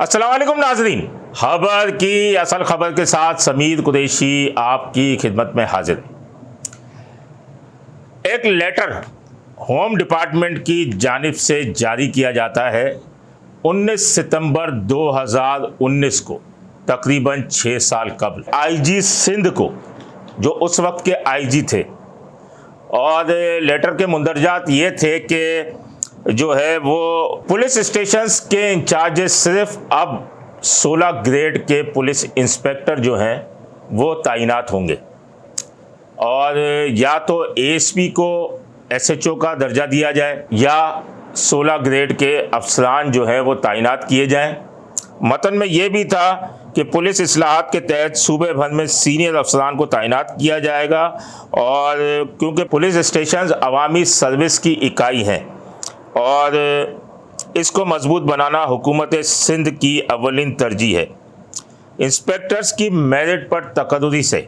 السلام علیکم ناظرین، خبر کی اصل خبر کے ساتھ سمیر قریشی آپ کی خدمت میں حاضر ہے۔ ایک لیٹر ہوم ڈپارٹمنٹ کی جانب سے جاری کیا جاتا ہے 19 ستمبر 2019 کو، تقریباً 6 سال قبل، آئی جی سندھ کو، جو اس وقت کے آئی جی تھے، اور لیٹر کے مندرجات یہ تھے کہ جو ہے وہ پولیس اسٹیشنز کے انچارجز صرف اب 16 گریڈ کے پولیس انسپیکٹر جو ہیں وہ تعینات ہوں گے، اور یا تو اے ایس پی کو ایس ایچ او کا درجہ دیا جائے یا 16 گریڈ کے افسران جو ہیں وہ تعینات کیے جائیں۔ متن میں یہ بھی تھا کہ پولیس اصلاحات کے تحت صوبے بھر میں سینئر افسران کو تعینات کیا جائے گا، اور کیونکہ پولیس اسٹیشنز عوامی سروس کی اکائی ہیں اور اس کو مضبوط بنانا حکومت سندھ کی اولین ترجیح ہے۔ انسپیکٹرز کی میرٹ پر تقرری سے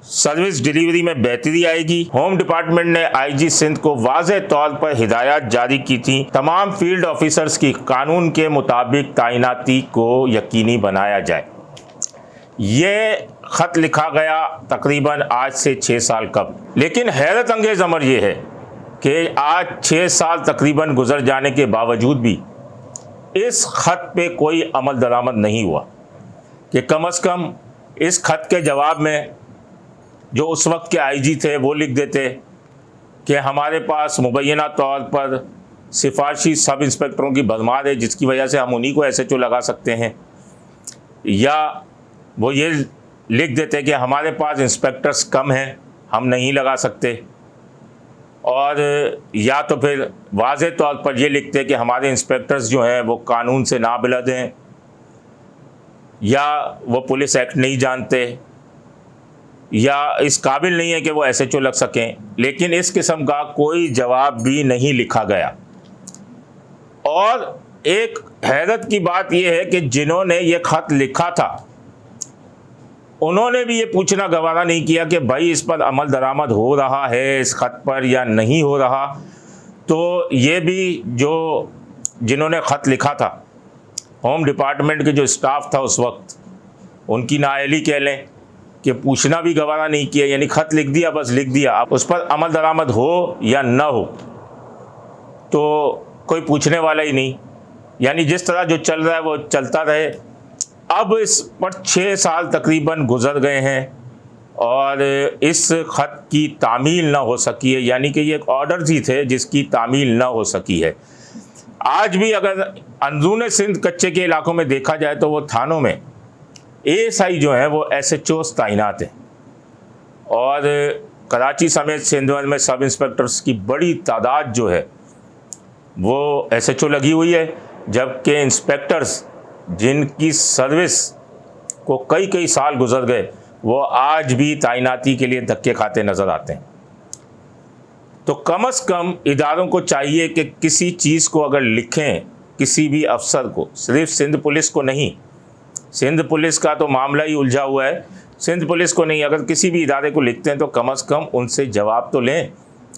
سروس ڈیلیوری میں بہتری آئے گی۔ ہوم ڈپارٹمنٹ نے آئی جی سندھ کو واضح طور پر ہدایات جاری کی تھیں، تمام فیلڈ آفیسرز کی قانون کے مطابق تعیناتی کو یقینی بنایا جائے۔ یہ خط لکھا گیا تقریباً آج سے 6 سال قبل، لیکن حیرت انگیز امر یہ ہے کہ آج 6 سال تقریباً گزر جانے کے باوجود بھی اس خط پہ کوئی عمل درآمد نہیں ہوا، کہ کم از کم اس خط کے جواب میں جو اس وقت کے آئی جی تھے وہ لکھ دیتے کہ ہمارے پاس مبینہ طور پر سفارشی سب انسپیکٹروں کی بھرمار ہے، جس کی وجہ سے ہم انہی کو ایس ایچ او لگا سکتے ہیں، یا وہ یہ لکھ دیتے کہ ہمارے پاس انسپیکٹرز کم ہیں، ہم نہیں لگا سکتے، اور یا تو پھر واضح طور پر یہ لکھتے کہ ہمارے انسپیکٹرز جو ہیں وہ قانون سے نابلد ہیں، یا وہ پولیس ایکٹ نہیں جانتے، یا اس قابل نہیں ہے کہ وہ ایس ایچ او لگ سکیں، لیکن اس قسم کا کوئی جواب بھی نہیں لکھا گیا۔ اور ایک حیرت کی بات یہ ہے کہ جنہوں نے یہ خط لکھا تھا انہوں نے بھی یہ پوچھنا گوارا نہیں کیا کہ بھائی اس پر عمل درآمد ہو رہا ہے اس خط پر یا نہیں ہو رہا۔ تو یہ بھی جو جنہوں نے خط لکھا تھا، ہوم ڈپارٹمنٹ کے جو اسٹاف تھا اس وقت، ان کی نااہلی کہہ لیں کہ پوچھنا بھی گوارا نہیں کیا، یعنی خط لکھ دیا، بس لکھ دیا، اب اس پر عمل درآمد ہو یا نہ ہو تو کوئی پوچھنے والا ہی نہیں، یعنی جس طرح جو چل رہا ہے وہ چلتا رہے۔ اب اس پر 6 سال تقریباً گزر گئے ہیں اور اس خط کی تعمیل نہ ہو سکی ہے، یعنی کہ یہ ایک آرڈرز ہی تھے جس کی تعمیل نہ ہو سکی ہے۔ آج بھی اگر اندرون سندھ کچے کے علاقوں میں دیکھا جائے تو وہ تھانوں میں اے ایس آئی جو ہیں وہ ایس ایچ اوز تعینات ہیں، اور کراچی سمیت سندھ بھر میں سب انسپیکٹرز کی بڑی تعداد جو ہے وہ ایس ایچ او لگی ہوئی ہے، جبکہ انسپیکٹرز جن کی سروس کو کئی سال گزر گئے وہ آج بھی تعیناتی کے لیے دھکے کھاتے نظر آتے ہیں۔ تو کم از کم اداروں کو چاہیے کہ کسی چیز کو اگر لکھیں کسی بھی افسر کو، صرف سندھ پولیس کو نہیں، سندھ پولیس کا تو معاملہ ہی الجھا ہوا ہے، سندھ پولیس کو نہیں، اگر کسی بھی ادارے کو لکھتے ہیں تو کم از کم ان سے جواب تو لیں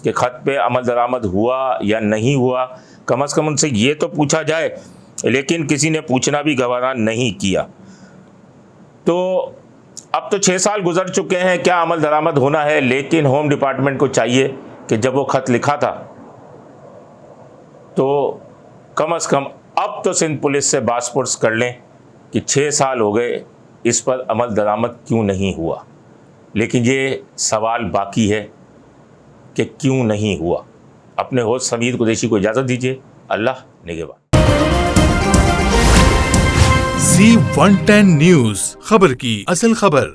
کہ خط پہ عمل درآمد ہوا یا نہیں ہوا، کم از کم ان سے یہ تو پوچھا جائے، لیکن کسی نے پوچھنا بھی گوارا نہیں کیا۔ تو اب تو 6 سال گزر چکے ہیں، کیا عمل درآمد ہونا ہے، لیکن ہوم ڈپارٹمنٹ کو چاہیے کہ جب وہ خط لکھا تھا تو کم از کم اب تو سندھ پولیس سے باس پرس کر لیں کہ 6 سال ہو گئے اس پر عمل درآمد کیوں نہیں ہوا، لیکن یہ سوال باقی ہے کہ کیوں نہیں ہوا۔ اپنے ہوسٹ سمیر قریشی کو اجازت دیجیے، اللہ نگہبان۔ Z110 نیوز، خبر کی اصل خبر۔